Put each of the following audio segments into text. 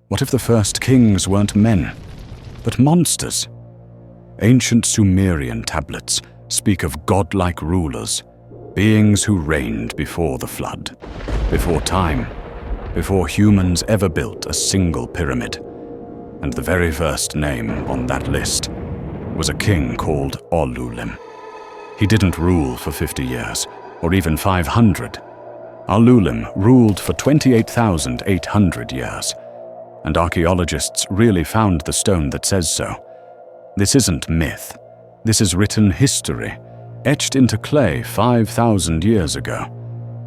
What if the first kings weren't men, but monsters? Ancient Sumerian tablets speak of godlike rulers, beings who reigned before the flood, before time, before humans ever built a single pyramid. And the very first name on that list was a king called Alulim. He didn't rule for 50 years, or even 500. Alulim ruled for 28,800 years, and archaeologists really found the stone that says so. This isn't myth. This is written history, etched into clay 5,000 years ago.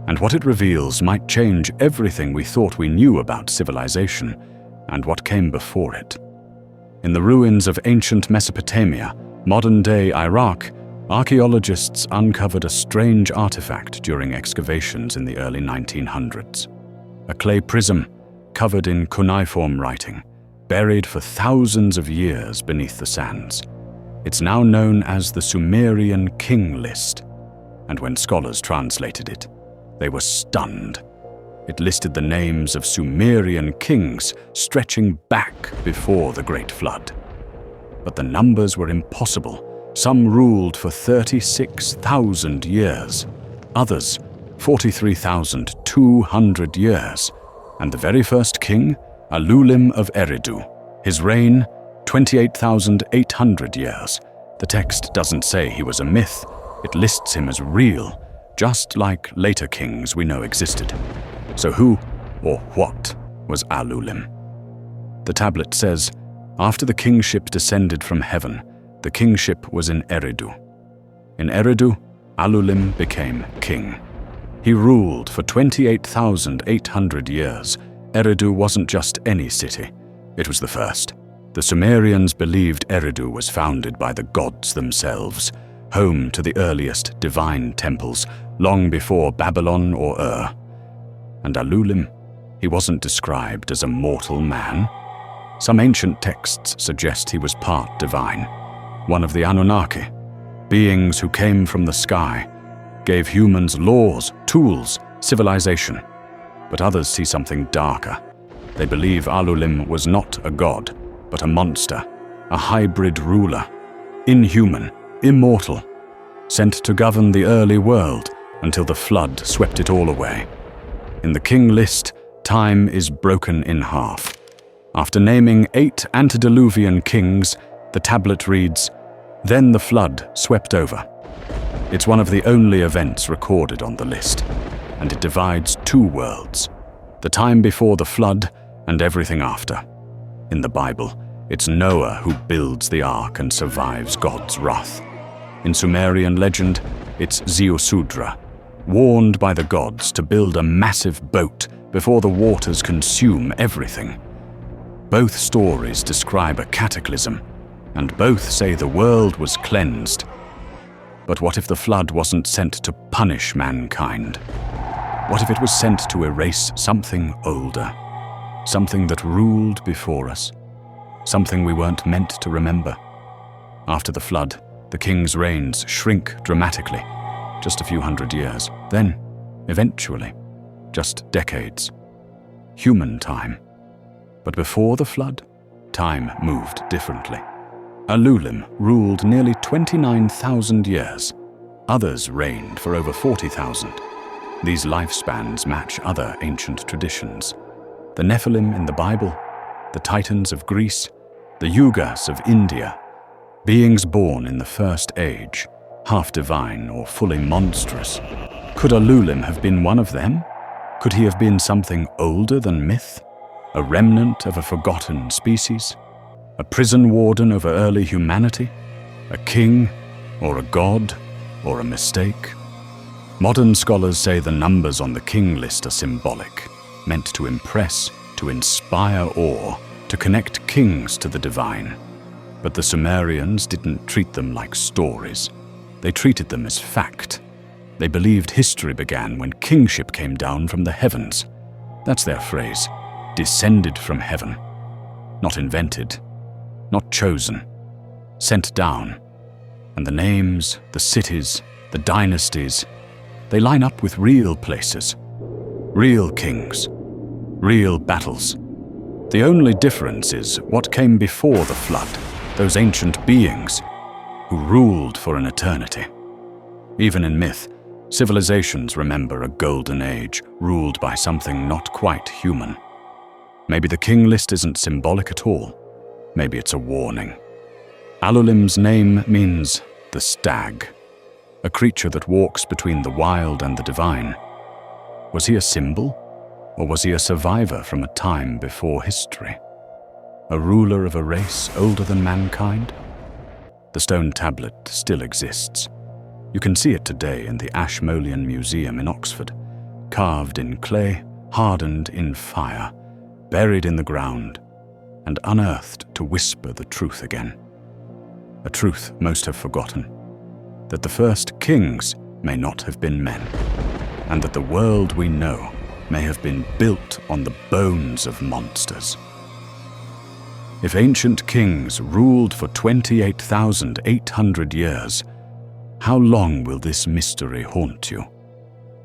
And what it reveals might change everything we thought we knew about civilization and what came before it. In the ruins of ancient Mesopotamia, modern-day Iraq, archaeologists uncovered a strange artifact during excavations in the early 1900s. A clay prism covered in cuneiform writing, buried for thousands of years beneath the sands. It's now known as the Sumerian King List, and when scholars translated it, they were stunned. It listed the names of Sumerian kings stretching back before the Great Flood. But the numbers were impossible. Some ruled for 36,000 years, others 43,200 years, and the very first king, Alulim of Eridu, his reign 28,800 years. The text doesn't say he was a myth, it lists him as real, just like later kings we know existed. So who or what was Alulim? The tablet says, after the kingship descended from heaven, the kingship was in Eridu. In Eridu, Alulim became king. He ruled for 28,800 years. Eridu wasn't just any city, it was the first. The Sumerians believed Eridu was founded by the gods themselves, home to the earliest divine temples, long before Babylon or Ur. And Alulim, he wasn't described as a mortal man. Some ancient texts suggest he was part divine, one of the Anunnaki, beings who came from the sky, gave humans laws, tools, civilization. But others see something darker. They believe Alulim was not a god, but a monster, a hybrid ruler, inhuman, immortal, sent to govern the early world until the flood swept it all away. In the King List, time is broken in half. After naming 8 antediluvian kings, the tablet reads, "Then the flood swept over." It's one of the only events recorded on the list, and it divides 2 worlds, the time before the flood and everything after. In the Bible, it's Noah who builds the ark and survives God's wrath. In Sumerian legend, it's Ziusudra, warned by the gods to build a massive boat before the waters consume everything. Both stories describe a cataclysm, and both say the world was cleansed. But what if the flood wasn't sent to punish mankind? What if it was sent to erase something older, something that ruled before us, something we weren't meant to remember? After the flood, the king's reigns shrink dramatically, just a few hundred years. Then, eventually, just decades. Human time. But before the flood, time moved differently. Alulim ruled nearly 29,000 years. Others reigned for over 40,000. These lifespans match other ancient traditions. The Nephilim in the Bible, the Titans of Greece, the Yugas of India, beings born in the First Age, half divine or fully monstrous. Could Alulim have been one of them? Could he have been something older than myth? A remnant of a forgotten species? A prison warden over early humanity? A king, or a god, or a mistake? Modern scholars say the numbers on the King List are symbolic, meant to impress, to inspire awe, to connect kings to the divine. But the Sumerians didn't treat them like stories. They treated them as fact. They believed history began when kingship came down from the heavens. That's their phrase, descended from heaven. Not invented, not chosen, sent down. And the names, the cities, the dynasties, they line up with real places, real kings, real battles. The only difference is what came before the flood, those ancient beings who ruled for an eternity. Even in myth, civilizations remember a golden age ruled by something not quite human. Maybe the King List isn't symbolic at all. Maybe it's a warning. Alulim's name means the stag, a creature that walks between the wild and the divine. Was he a symbol, or was he a survivor from a time before history? A ruler of a race older than mankind? The stone tablet still exists. You can see it today in the Ashmolean Museum in Oxford, carved in clay, hardened in fire, buried in the ground, and unearthed to whisper the truth again. A truth most have forgotten, that the first kings may not have been men, and that the world we know may have been built on the bones of monsters. If ancient kings ruled for 28,800 years, how long will this mystery haunt you?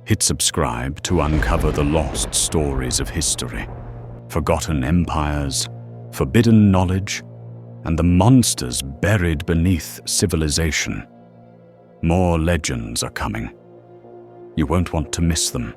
Hit subscribe to uncover the lost stories of history, forgotten empires, forbidden knowledge, and the monsters buried beneath civilization. More legends are coming. You won't want to miss them.